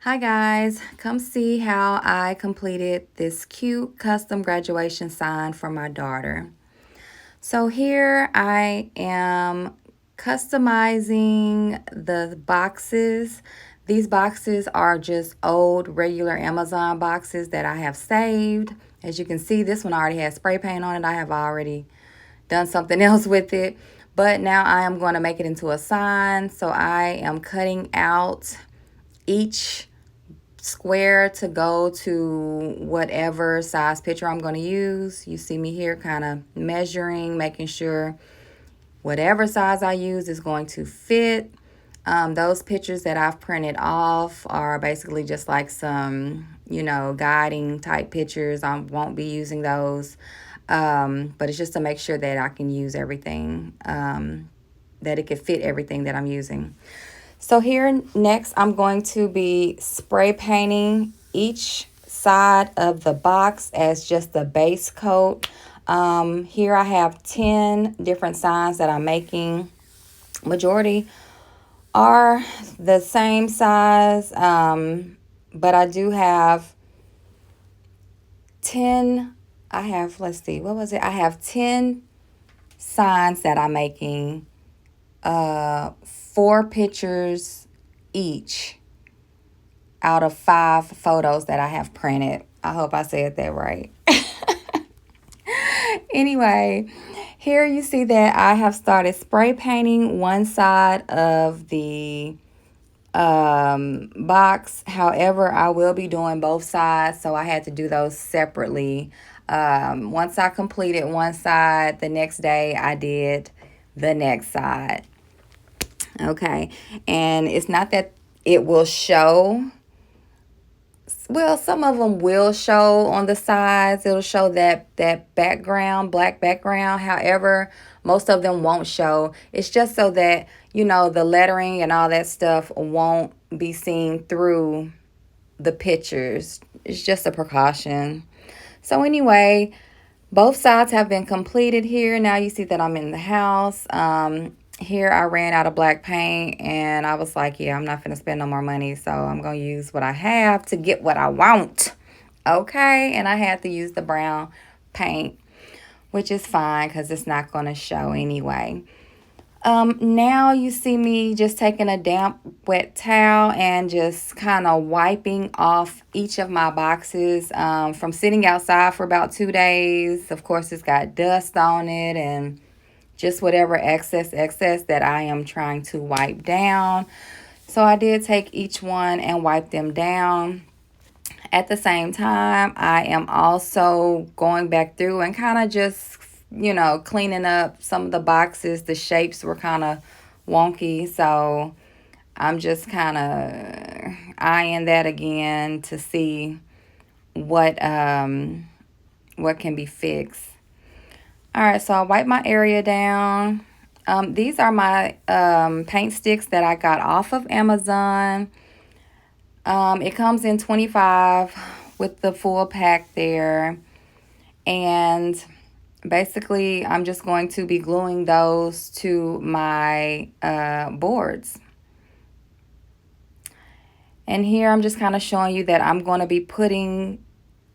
Hi guys, come see how I completed this cute custom graduation sign for my daughter. So here I am customizing the boxes. These boxes are just old regular Amazon boxes that I have saved. As you can see, this one already has spray paint on it. I have already done something else with it. But now I am going to make it into a sign. So I am cutting out each square to go to whatever size picture I'm going to use. You see me here kind of measuring, making sure whatever size I use is going to fit. Those pictures that I've printed off are basically just like some, guiding type pictures. I won't be using those. But it's just to make sure that I can use everything, that it can fit everything that I'm using. So here next, I'm going to be spray painting each side of the box as just the base coat. Here I have 10 different signs that I'm making. Majority are the same size, but I do have 10. Let's see, what was it? I have 10 signs that I'm making, 4 pictures each out of 5 photos that I have printed. I hope I said that right. Anyway, here you see that I have started spray painting one side of the box. However, I will be doing both sides, so I had to do those separately. Once I completed one side, the next day I did the next side. Okay, and it's not that it will show. Well, some of them will show on the sides. It'll show that background, black background. However, most of them won't show. It's just so that, the lettering and all that stuff won't be seen through the pictures. It's just a precaution. So anyway, both sides have been completed here. Now you see that I'm in the house. Here I ran out of black paint and I was like, yeah, I'm not going to spend no more money. So I'm going to use what I have to get what I want. Okay. And I had to use the brown paint, which is fine because it's not going to show anyway. Now you see me just taking a damp wet towel and just kind of wiping off each of my boxes, from sitting outside for about 2 days. Of course, it's got dust on it and just whatever excess that I am trying to wipe down. So I did take each one and wipe them down. At the same time, I am also going back through and kind of just, cleaning up some of the boxes. The shapes were kind of wonky, so I'm just kind of eyeing that again to see what can be fixed. All right, so I wipe my area down. These are my paint sticks that I got off of Amazon. It comes in 25 with the full pack there. And basically, I'm just going to be gluing those to my boards. And here I'm just kind of showing you that I'm going to be putting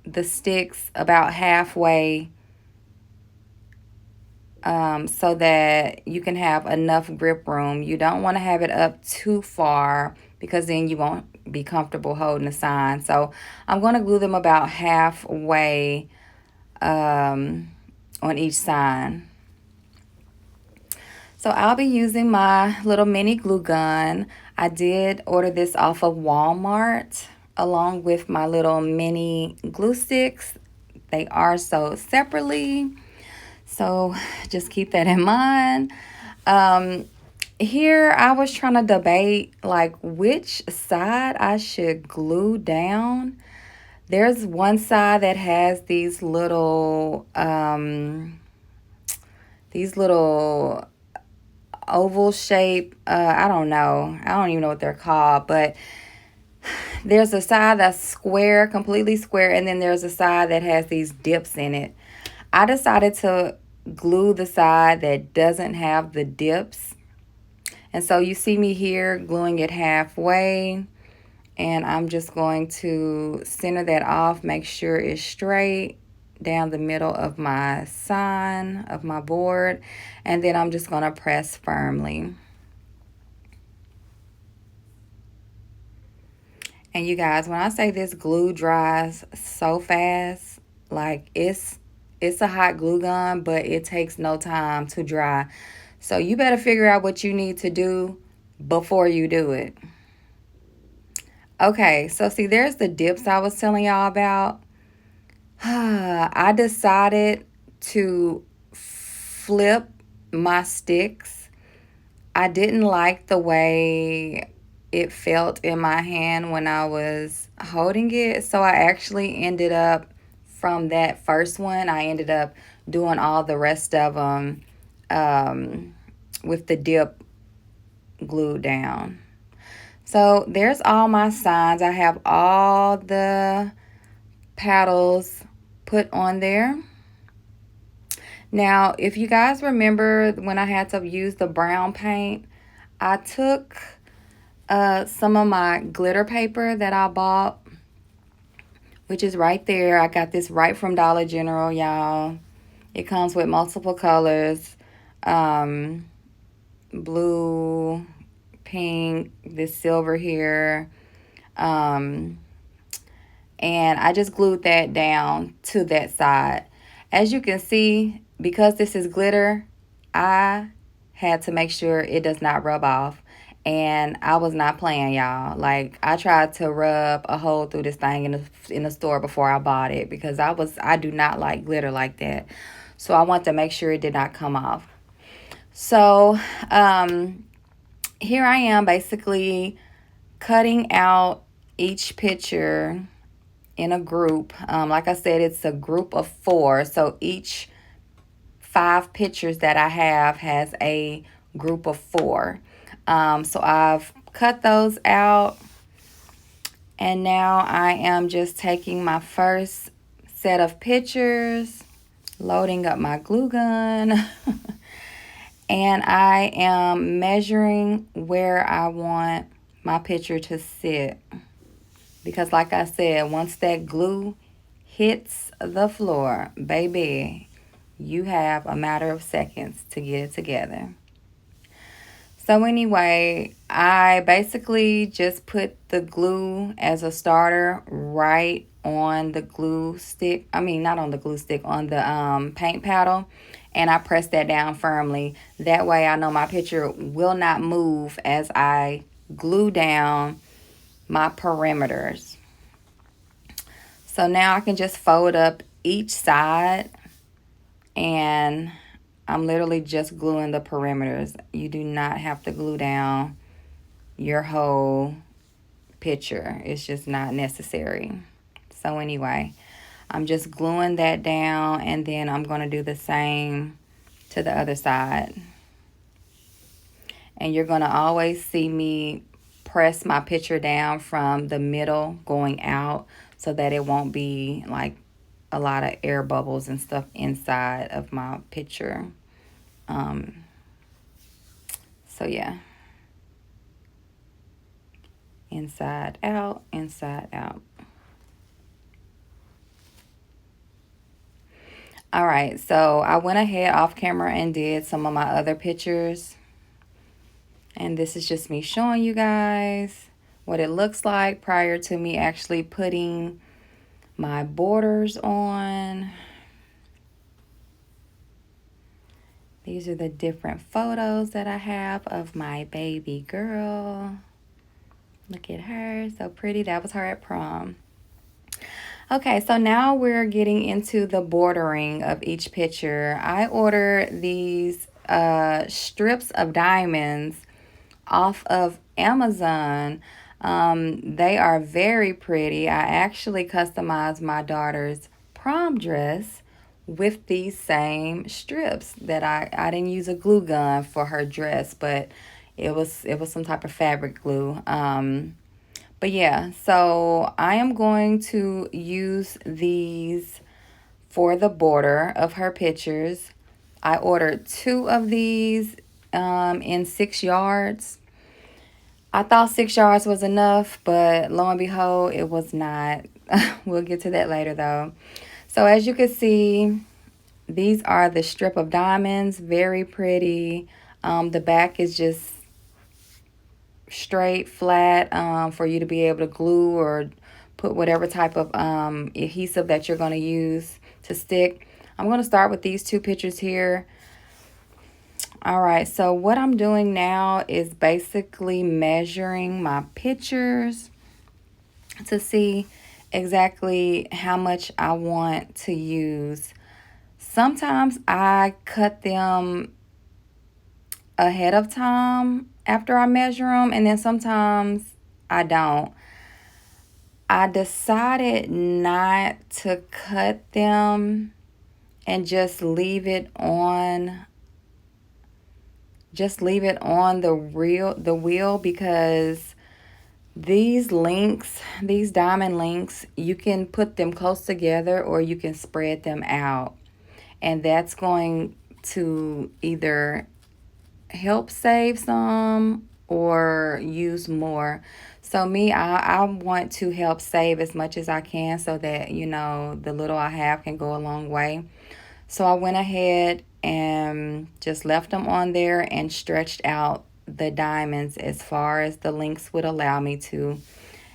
the sticks about halfway, so that you can have enough grip room. You don't want to have it up too far because then you won't be comfortable holding the sign. So I'm going to glue them about halfway, on each sign. So I'll be using my little mini glue gun. I did order this off of Walmart along with my little mini glue sticks. They are sold separately. So just keep that in mind. Here I was trying to debate like which side I should glue down. There's one side that has these little oval shape. I don't know. I don't even know what they're called, but there's a side that's square, completely square, and then there's a side that has these dips in it. I decided to glue the side that doesn't have the dips. And so you see me here gluing it halfway. And I'm just going to center that off, make sure it's straight down the middle of my sign, of my board. And then I'm just going to press firmly. And you guys, when I say this glue dries so fast, like it's a hot glue gun, but it takes no time to dry. So you better figure out what you need to do before you do it. Okay, so see, there's the dips I was telling y'all about. I decided to flip my sticks. I didn't like the way it felt in my hand when I was holding it. So I actually ended up, from that first one, I ended up doing all the rest of them with the dip glued down. So there's all my signs. I have all the paddles put on there. Now, if you guys remember when I had to use the brown paint, I took some of my glitter paper that I bought, which is right there. I got this right from Dollar General, y'all. It comes with multiple colors, blue, pink, this silver here. And I just glued that down to that side. As you can see, because this is glitter, I had to make sure it does not rub off. And I was not playing, y'all. Like, I tried to rub a hole through this thing in the store before I bought it, because I do not like glitter like that. So I want to make sure it did not come off. So here I am basically cutting out each picture in a group. Like I said, it's a group of 4. So each 5 pictures that I have has a group of 4. So I've cut those out. And now I am just taking my first set of pictures, loading up my glue gun. And I am measuring where I want my picture to sit. Because like I said, once that glue hits the floor, baby, you have a matter of seconds to get it together. So anyway, I basically just put the glue as a starter right on the glue stick. I mean, not on the glue stick, on the paint paddle. And I press that down firmly. That way I know my picture will not move as I glue down my perimeters. So now I can just fold up each side, and I'm literally just gluing the perimeters. You do not have to glue down your whole picture. It's just not necessary. So anyway, I'm just gluing that down, and then I'm going to do the same to the other side. And you're going to always see me press my picture down from the middle going out, so that it won't be like a lot of air bubbles and stuff inside of my picture. So yeah, inside out, inside out. All right, so I went ahead off camera and did some of my other pictures. And this is just me showing you guys what it looks like prior to me actually putting my borders on. These are the different photos that I have of my baby girl. Look at her, so pretty. That was her at prom. Okay, so now we're getting into the bordering of each picture. I ordered these strips of diamonds off of Amazon. They are very pretty. I actually customized my daughter's prom dress with these same strips that I didn't use a glue gun for her dress, but it was some type of fabric glue. But yeah, so I am going to use these for the border of her pictures. I ordered 2 of these in 6 yards. I thought 6 yards was enough, but lo and behold, it was not. We'll get to that later though. So as you can see, these are the strip of diamonds, very pretty. The back is just straight, flat, for you to be able to glue or put whatever type of adhesive that you're going to use to stick. I'm going to start with these two pictures here. All right, so what I'm doing now is basically measuring my pictures to see exactly how much I want to use. Sometimes I cut them ahead of time after I measure them, and then sometimes I don't. I decided not to cut them and just leave it on the wheel, because these links, these diamond links, you can put them close together or you can spread them out, and that's going to either help save some or use more. So me, I want to help save as much as I can so that, the little I have can go a long way. So I went ahead and just left them on there and stretched out the diamonds as far as the links would allow me to.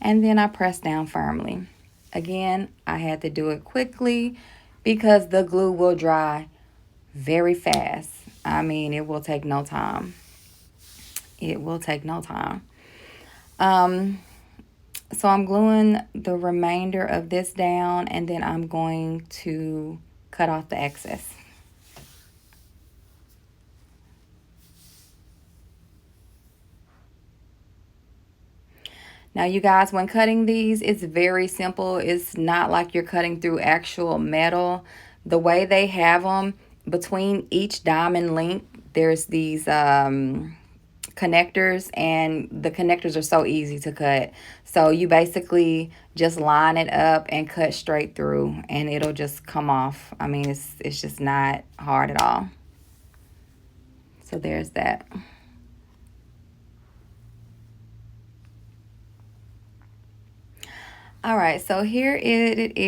And then I pressed down firmly. Again, I had to do it quickly because the glue will dry very fast. I mean, it will take no time. It will take no time. So I'm gluing the remainder of this down, and then I'm going to cut off the excess. Now, you guys, when cutting these, it's very simple. It's not like you're cutting through actual metal. The way they have them, between each diamond link, there's these connectors, and the connectors are so easy to cut. So you basically just line it up and cut straight through, and it'll just come off. I mean, it's just not hard at all. So there's that. All right, so here it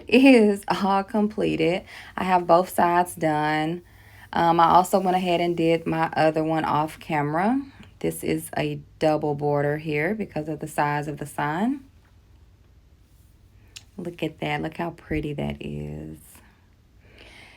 is all completed. I have both sides done. I also went ahead and did my other one off camera. This is a double border here because of the size of the sign. Look at that. Look how pretty that is.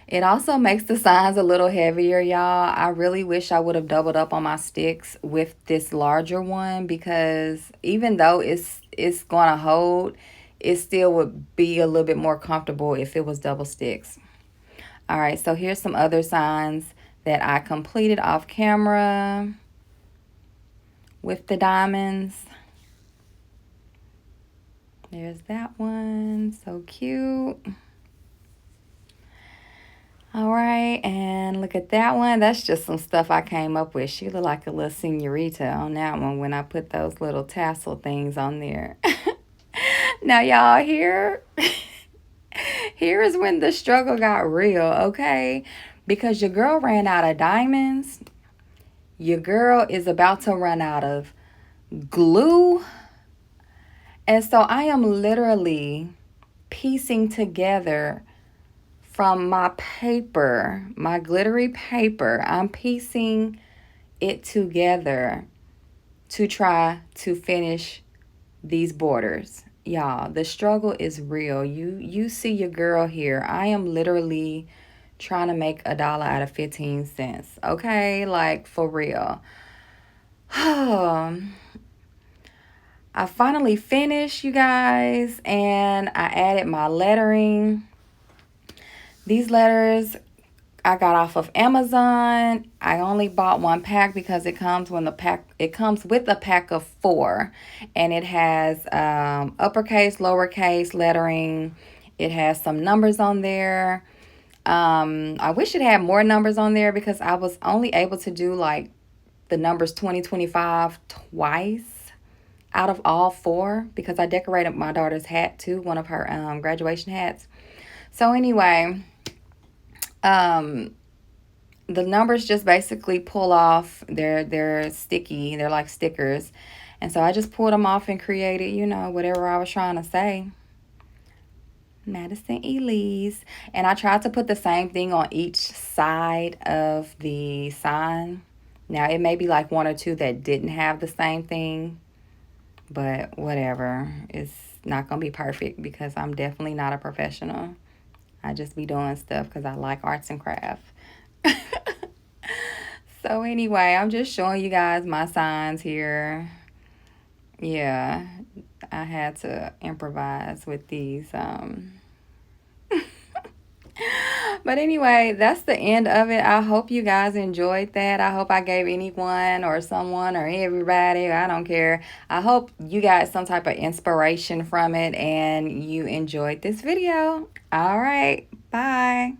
It also makes the signs a little heavier, y'all. I really wish I would have doubled up on my sticks with this larger one, because even though it's going to hold, it still would be a little bit more comfortable if it was double sticks. All right, so here's some other signs that I completed off camera with the diamonds. There's that one. So cute. All right, and look at that one. That's just some stuff I came up with. She looked like a little senorita on that one when I put those little tassel things on there. Now, y'all, here is when the struggle got real, okay? Because your girl ran out of diamonds. Your girl is about to run out of glue. And so I am literally piecing together from my paper, my glittery paper. I'm piecing it together to try to finish these borders. Y'all, the struggle is real. You see your girl here. I am literally trying to make $1 out of 15 cents. Okay? Like, for real. I finally finished, you guys, and I added my lettering. These letters I got off of Amazon. I only bought one pack because it comes with a pack of 4, and it has uppercase, lowercase lettering. It has some numbers on there. I wish it had more numbers on there because I was only able to do like the numbers 2025 twice out of all 4, because I decorated my daughter's hat too, one of her graduation hats. So anyway, the numbers just basically pull off. They're sticky. They're like stickers. And so I just pulled them off and created, you know, whatever I was trying to say. Madison Elise. And I tried to put the same thing on each side of the sign. Now, it may be like one or two that didn't have the same thing, but whatever. It's not going to be perfect because I'm definitely not a professional. I just be doing stuff because I like arts and crafts. So anyway, I'm just showing you guys my signs here. Yeah, I had to improvise with these. But anyway, that's the end of it. I hope you guys enjoyed that. I hope I gave anyone or someone or everybody, I don't care. I hope you got some type of inspiration from it and you enjoyed this video. All right, bye.